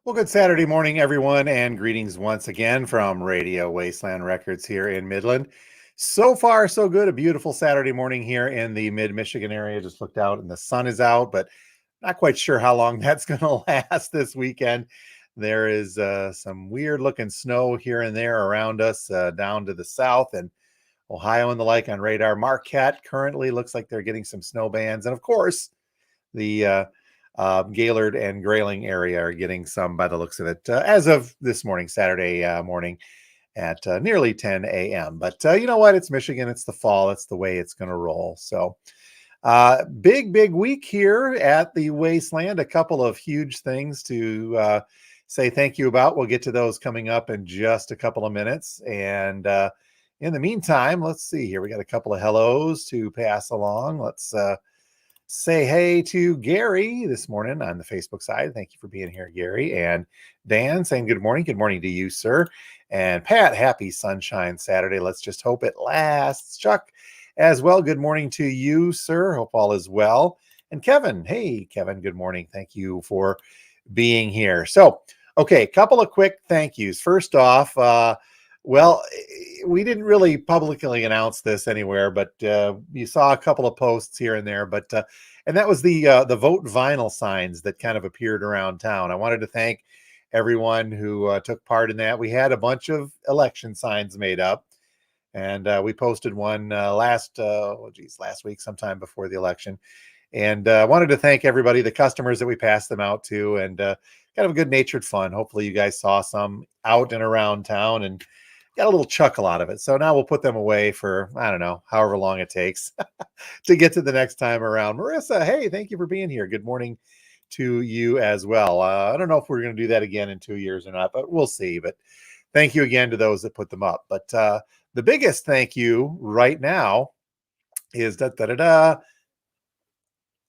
Well, good Saturday morning, everyone, and greetings once again from Radio Wasteland Records here in Midland. So far, so good. A beautiful Saturday morning here in the mid-Michigan area. Just looked out and the sun is out, but not quite sure how long that's going to last this weekend. There is some weird-looking snow here and there around us down to the south, and Ohio and the like on radar. Marquette currently looks like they're getting some snow bands, and of course, the Gaylord and Grayling area are getting some by the looks of it as of this morning, Saturday morning at nearly 10 a.m. But you know what? It's Michigan. It's the fall. That's the way it's going to roll. So big week here at the Wasteland. A couple of huge things to say thank you about. We'll get to those coming up in just a couple of minutes. And in the meantime, let's see here. We got a couple of hellos to pass along. Let's say hey to Gary this morning on the Facebook side. Thank you for being here, Gary. And Dan saying good morning. Good morning to you, sir. And Pat, happy Sunshine Saturday. Let's just hope it lasts. Chuck as well. Good morning to you, sir. Hope all is well. And Kevin, hey, Kevin, good morning. Thank you for being here. So, okay, a couple of quick thank yous. First off, well, we didn't really publicly announce this anywhere, but you saw a couple of posts here and there. But and that was the vote vinyl signs that kind of appeared around town. I wanted to thank everyone who took part in that. We had a bunch of election signs made up, and we posted one last week, sometime before the election. And I wanted to thank everybody, the customers that we passed them out to, and kind of a good-natured fun. Hopefully, you guys saw some out and around town and got a little chuckle out of it. So now we'll put them away for, I don't know, however long it takes to get to the next time around. Marissa, hey, thank you for being here. Good morning to you as well. I don't know if we're going to do that again in 2 years or not, but we'll see. But thank you again to those that put them up. But the biggest thank you right now is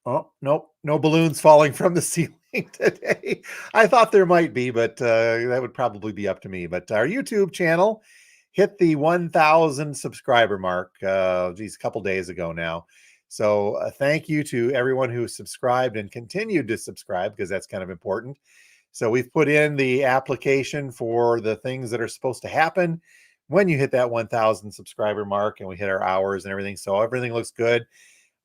Oh, nope, no balloons falling from the ceiling today. I thought there might be, but that would probably be up to me. But our YouTube channel hit the 1,000 subscriber mark, a couple days ago now. So thank you to everyone who subscribed and continued to subscribe, because that's kind of important. So we've put in the application for the things that are supposed to happen when you hit that 1,000 subscriber mark, and we hit our hours and everything. So everything looks good.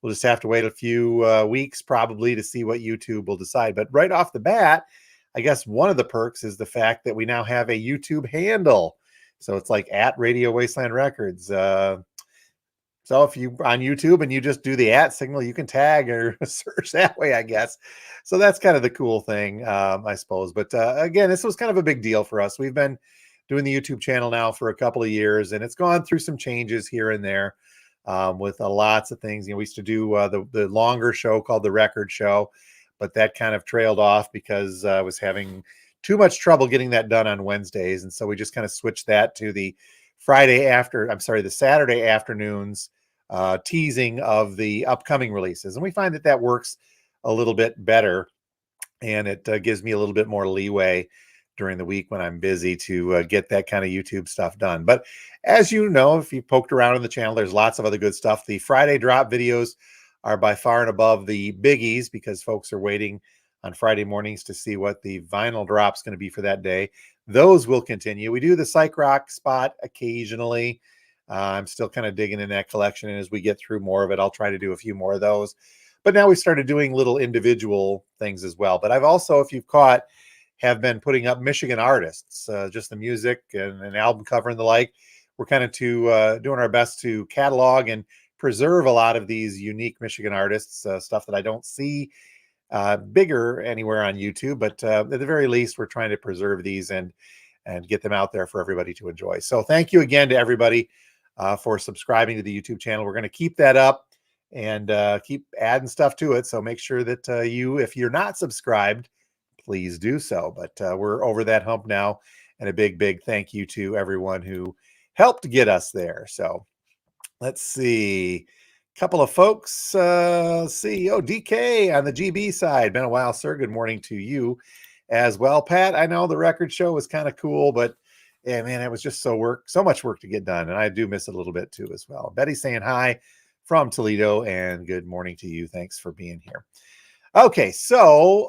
We'll just have to wait a few weeks probably to see what YouTube will decide. But right off the bat, I guess one of the perks is the fact that we now have a YouTube handle. So it's like at Radio Wasteland Records. So if you on YouTube and you just do the @ signal, you can tag or search that way, I guess. So that's kind of the cool thing, I suppose. But again, this was kind of a big deal for us. We've been doing the YouTube channel now for a couple of years, and it's gone through some changes here and there. With lots of things. We used to do the longer show called The Record Show, but that kind of trailed off because I was having too much trouble getting that done on Wednesdays. And so we just kind of switched that to the the Saturday afternoons teasing of the upcoming releases. And we find that works a little bit better, and it gives me a little bit more leeway during the week when I'm busy to get that kind of YouTube stuff done. But as you know, if you poked around on the channel, there's lots of other good stuff. The Friday drop videos are by far and above the biggies, because folks are waiting on Friday mornings to see what the vinyl drop's going to be for that day. Those will continue. We do the psych rock spot occasionally. I'm still kind of digging in that collection, and as we get through more of it, I'll try to do a few more of those. But now we started doing little individual things as well. But I've also, if you've caught, have been putting up Michigan artists, just the music and an album cover and the like. We're kind of doing our best to catalog and preserve a lot of these unique Michigan artists, stuff that I don't see bigger anywhere on YouTube. But at the very least, we're trying to preserve these and get them out there for everybody to enjoy. So thank you again to everybody for subscribing to the YouTube channel. We're going to keep that up and keep adding stuff to it. So make sure that if you're not subscribed, please do so. But we're over that hump now, and a big thank you to everyone who helped get us there. So let's see. A couple of folks. CEO DK on the GB side. Been a while, sir. Good morning to you as well. Pat, I know the record show was kind of cool, but yeah, man, it was just so much work to get done. And I do miss it a little bit too as well. Betty saying hi from Toledo, and good morning to you. Thanks for being here. Okay, so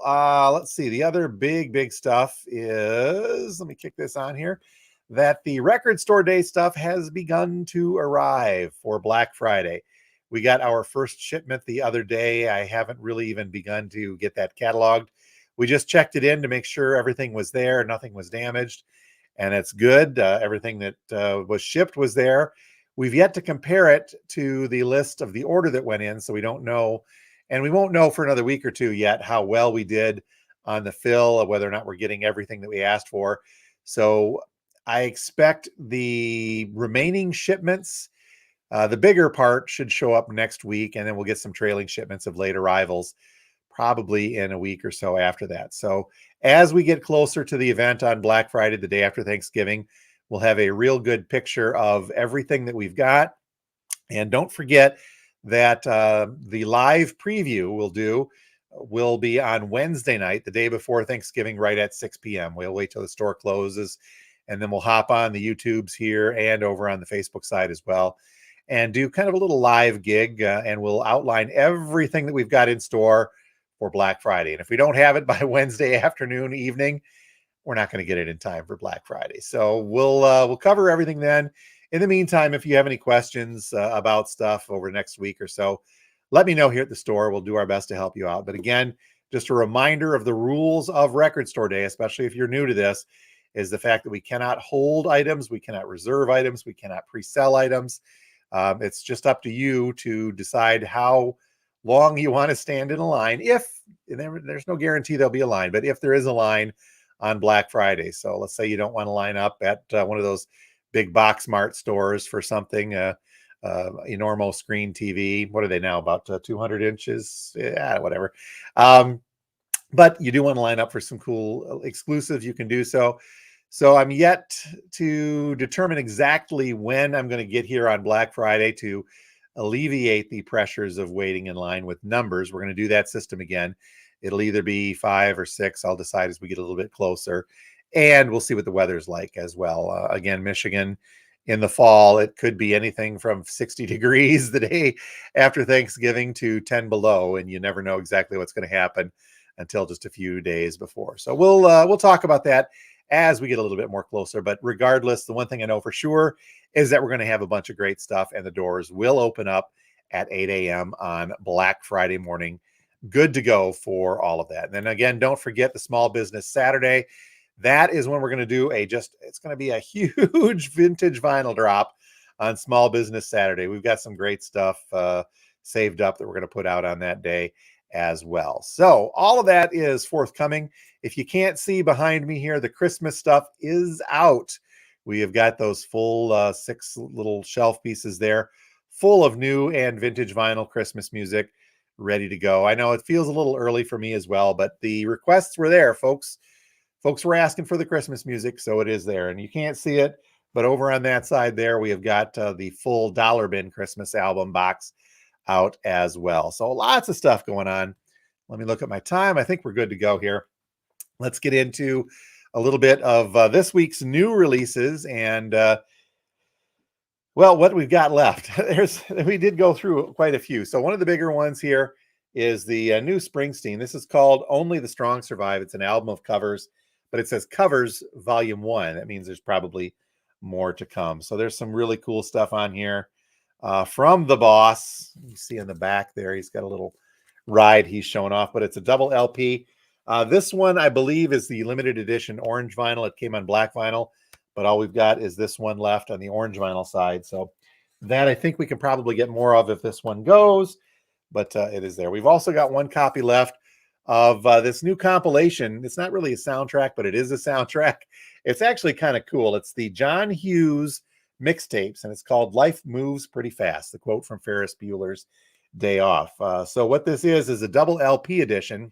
let's see. The other big stuff is, let me kick this on here, that the record store day stuff has begun to arrive for Black Friday. We got our first shipment the other day. I haven't really even begun to get that cataloged. We just checked it in to make sure everything was there, nothing was damaged, and it's good. Everything that was shipped was there. We've yet to compare it to the list of the order that went in, so we don't know, and we won't know for another week or two yet how well we did on the fill, or whether or not we're getting everything that we asked for. So I expect the remaining shipments, the bigger part, should show up next week, and then we'll get some trailing shipments of late arrivals probably in a week or so after that. So as we get closer to the event on Black Friday, the day after Thanksgiving, we'll have a real good picture of everything that we've got. And don't forget that the live preview will be on Wednesday night, the day before Thanksgiving, right at 6 p.m. We'll wait till the store closes, and then we'll hop on the YouTubes here and over on the Facebook side as well, and do kind of a little live gig, and we'll outline everything that we've got in store for Black Friday. And if we don't have it by Wednesday afternoon, evening, we're not going to get it in time for Black Friday. So we'll cover everything then. In the meantime, if you have any questions about stuff over the next week or so, let me know here at the store. We'll do our best to help you out. But again, just a reminder of the rules of Record Store Day, especially if you're new to this, is the fact that we cannot hold items, we cannot reserve items, we cannot pre-sell items. It's just up to you to decide how long you want to stand in a line. If there's no guarantee there'll be a line, but if there is a line on Black Friday, so let's say you don't want to line up at one of those big box mart stores for something, enormo screen TV. What are they now? About 200 inches? Yeah, whatever. But you do want to line up for some cool exclusives, you can do so. So I'm yet to determine exactly when I'm going to get here on Black Friday to alleviate the pressures of waiting in line with numbers. We're going to do that system again. It'll either be 5 or 6. I'll decide as we get a little bit closer, and we'll see what the weather's like as well. Again, Michigan in the fall, it could be anything from 60 degrees the day after Thanksgiving to 10 below, and you never know exactly what's going to happen until just a few days before. So we'll talk about that as we get a little bit more closer. But regardless, the one thing I know for sure is that we're going to have a bunch of great stuff, and the doors will open up at 8 a.m. on Black Friday morning. Good to go for all of that. And then again, don't forget the Small Business Saturday. That is when we're going to do it's going to be a huge vintage vinyl drop on Small Business Saturday. We've got some great stuff saved up that we're going to put out on that day as well. So all of that is forthcoming. If you can't see behind me here, the Christmas stuff is out. We have got those full 6 little shelf pieces there, full of new and vintage vinyl Christmas music, ready to go. I know it feels a little early for me as well, but the requests were there, folks. Folks were asking for the Christmas music, so it is there. And you can't see it, but over on that side there, we have got the full Dollar Bin Christmas album box out as well. So lots of stuff going on. Let me look at my time. I think we're good to go here. Let's get into a little bit of this week's new releases and well, what we've got left. We did go through quite a few. So one of the bigger ones here is the new Springsteen. This is called Only the Strong Survive. It's an album of covers, but it says Covers Volume 1. That means there's probably more to come. So there's some really cool stuff on here from the boss. You see in the back there, he's got a little ride he's showing off, but it's a double LP. This one, I believe, is the limited edition orange vinyl. It came on black vinyl, but all we've got is this one left on the orange vinyl side. So that I think we can probably get more of if this one goes, but it is there. We've also got one copy left of this new compilation. It's not really a soundtrack, but it is a soundtrack. It's actually kind of cool. It's the John Hughes mixtapes, and it's called Life Moves Pretty Fast, the quote from Ferris Bueller's Day Off. So what this is a double LP edition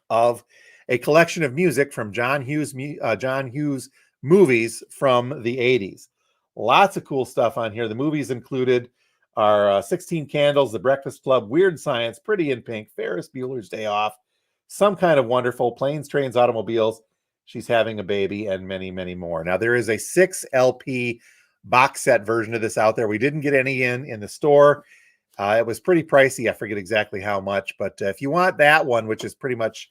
of a collection of music from John Hughes movies from the 80s. Lots of cool stuff on here. The movies included are 16 Candles, The Breakfast Club, Weird Science, Pretty in Pink, Ferris Bueller's Day Off, Some Kind of Wonderful, Planes, Trains, Automobiles, She's Having a Baby, and many, many more. Now, there is a 6 LP box set version of this out there. We didn't get any in the store. It was pretty pricey. I forget exactly how much, but if you want that one, which is pretty much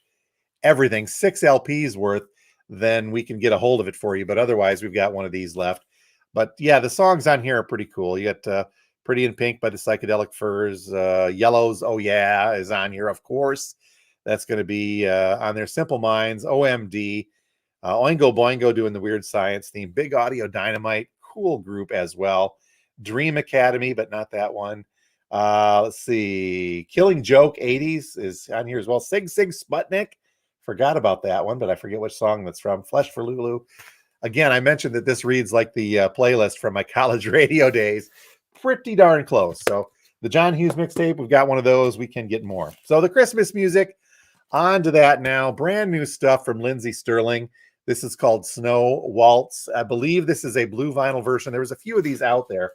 everything, 6 LPs worth, then we can get a hold of it for you. But otherwise, we've got one of these left. But yeah, the songs on here are pretty cool. You got Pretty in Pink by the Psychedelic Furs. Yellow's Oh Yeah is on here, of course. That's going to be on there. Simple Minds, OMD, Oingo Boingo doing the Weird Science theme. Big Audio Dynamite, cool group as well. Dream Academy, but not that one. Let's see. Killing Joke 80s is on here as well. Sig Sig Sputnik. Forgot about that one, but I forget which song that's from. Flesh for Lulu. Again, I mentioned that this reads like the playlist from my college radio days. Pretty darn close. So the John Hughes mixtape, we've got one of those. We can get more. So the Christmas music, on to that now. Brand new stuff from Lindsey Sterling. This is called Snow Waltz. I believe this is a blue vinyl version. There was a few of these out there.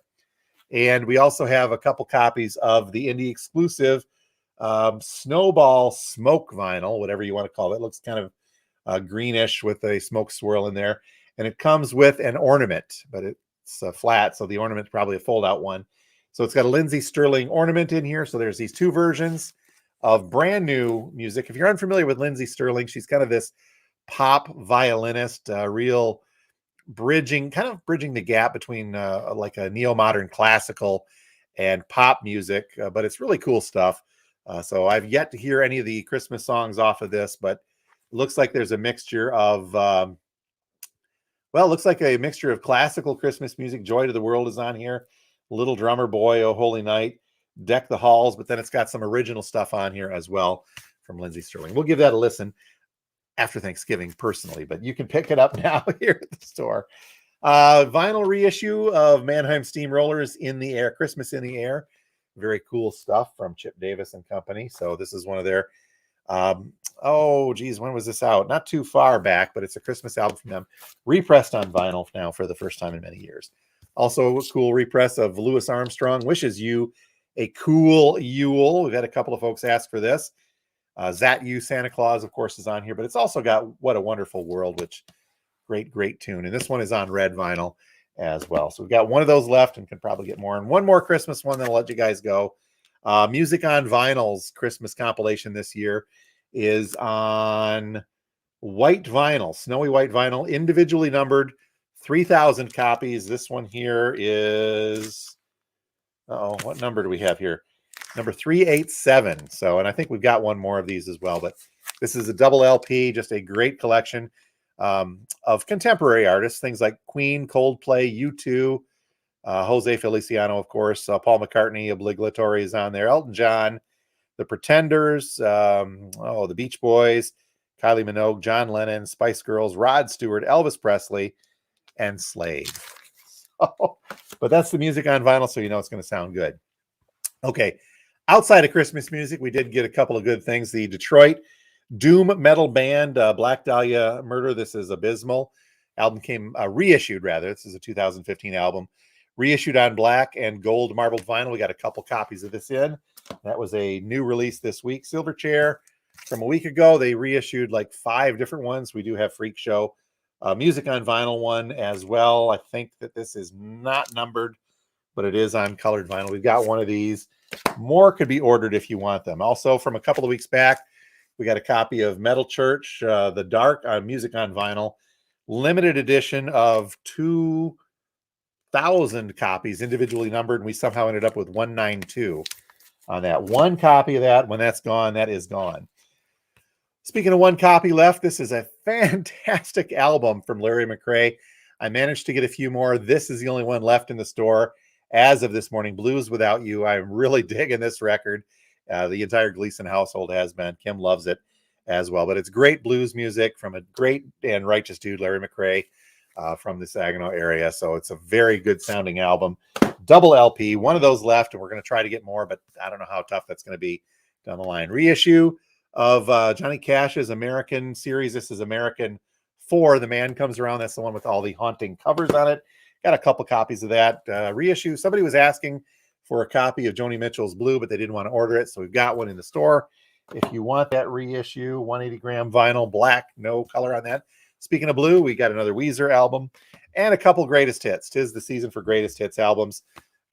And we also have a couple copies of the indie exclusive Snowball Smoke vinyl, whatever you want to call it. It looks kind of greenish with a smoke swirl in there. And it comes with an ornament, but it's flat, so the ornament's probably a fold-out one. So it's got a Lindsey Sterling ornament in here. So there's these two versions of brand new music. If you're unfamiliar with Lindsey Sterling, she's kind of this pop violinist, real bridging the gap between like a neo-modern classical and pop music, but it's really cool stuff. So I've yet to hear any of the Christmas songs off of this, but it looks like there's a mixture of looks like a mixture of classical Christmas music. Joy to the World is on here. Little Drummer Boy, Oh Holy Night, Deck the Halls, but then it's got some original stuff on here as well from Lindsey Sterling. We'll give that a listen after Thanksgiving personally, but you can pick it up now here at the store. Vinyl reissue of Mannheim Steamrollers in the Air, Christmas in the Air. Very cool stuff from Chip Davis and Company. So this is one of their, when was this out? Not too far back, but it's a Christmas album from them. Repressed on vinyl now for the first time in many years. Also a cool repress of Louis Armstrong, Wishes You a Cool Yule. We've had a couple of folks ask for this. Zat You Santa Claus, of course, is on here, but it's also got What a Wonderful World, which great tune. And this one is on red vinyl as well. So we've got one of those left and can probably get more. And one more Christmas one, then I'll let you guys go. Music on Vinyl's Christmas compilation this year is on white vinyl, snowy white vinyl, individually numbered, 3,000 copies. This one here is, what number do we have here? Number 387. So, and I think we've got one more of these as well, but this is a double LP, just a great collection of contemporary artists, things like Queen, Coldplay, U2, Jose Feliciano, of course, Paul McCartney, Obligatory is on there, Elton John, The Pretenders, the Beach Boys, Kylie Minogue, John Lennon, Spice Girls, Rod Stewart, Elvis Presley, and Slade. But that's the music on vinyl, so you know it's going to sound good. Okay, outside of Christmas music, we did get a couple of good things. The Detroit doom metal band, Black Dahlia Murder. This is Abysmal. Album came reissued, rather. This is a 2015 album. Reissued on black and gold marbled vinyl. We got a couple copies of this in. That was a new release this week. Silverchair from a week ago. They reissued like 5 different ones. We do have Freak Show music on vinyl one as well. I think that this is not numbered, but it is on colored vinyl. We've got one of these. More could be ordered if you want them. Also, from a couple of weeks back, we got a copy of Metal Church, The Dark, music on vinyl. Limited edition of 2,000 copies, individually numbered, and we somehow ended up with 192 on that. One copy of that. When that's gone, that is gone. Speaking of one copy left, this is a fantastic album from Larry McRae. I managed to get a few more. This is the only one left in the store as of this morning. Blues Without You. I'm really digging this record. The entire Gleason household has been. Kim loves it as well. But it's great blues music from a great and righteous dude, Larry McRae, from the Saginaw area. So it's a very good sounding album. Double LP, one of those left, and we're going to try to get more, but I don't know how tough that's going to be down the line. Reissue of Johnny Cash's American series. This is American 4. The Man Comes Around. That's the one with all the haunting covers on it. Got a couple copies of that. Reissue. Somebody was asking for a copy of Joni Mitchell's Blue, but they didn't want to order it, so we've got one in the store. If you want that reissue, 180-gram vinyl, black, no color on that. Speaking of blue, we got another Weezer album and a couple greatest hits. 'Tis the season for greatest hits albums.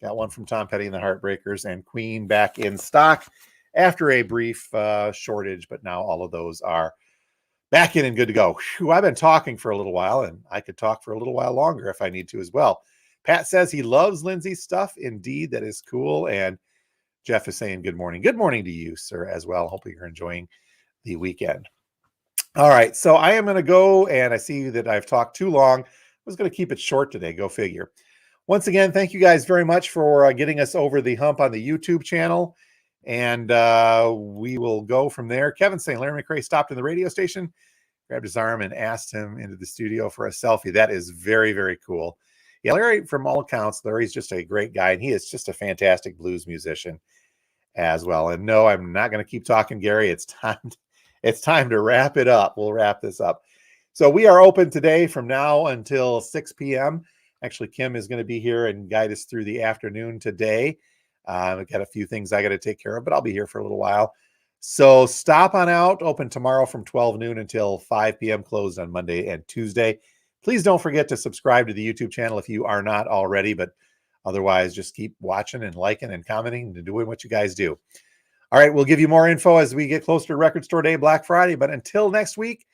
Got one from Tom Petty and the Heartbreakers and Queen back in stock after a brief shortage, but now all of those are back in and good to go. Whew, I've been talking for a little while, and I could talk for a little while longer if I need to as well. Pat says he loves Lindsay's stuff. Indeed, that is cool. And Jeff is saying good morning. Good morning to you, sir, as well. Hopefully you're enjoying the weekend. All right, so I am going to go, and I see that I've talked too long. I was going to keep it short today. Go figure. Once again, thank you guys very much for getting us over the hump on the YouTube channel. And we will go from there. Kevin saying Larry McRae stopped in the radio station, grabbed his arm, and asked him into the studio for a selfie. That is very, very cool. Yeah, Larry, from all accounts, Larry's just a great guy, and he is just a fantastic blues musician as well. And no, I'm not going to keep talking, Gary. It's time to wrap it up. We'll wrap this up. So we are open today from now until 6 p.m. Actually, Kim is going to be here and guide us through the afternoon today. I've got a few things I got to take care of, but I'll be here for a little while. So stop on out. Open tomorrow from 12 noon until 5 p.m. Closed on Monday and Tuesday. Please don't forget to subscribe to the YouTube channel if you are not already, but otherwise just keep watching and liking and commenting and doing what you guys do. All right, we'll give you more info as we get closer to Record Store Day, Black Friday. But until next week,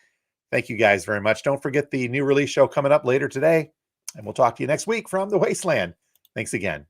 thank you guys very much. Don't forget the new release show coming up later today. And we'll talk to you next week from the Wasteland. Thanks again.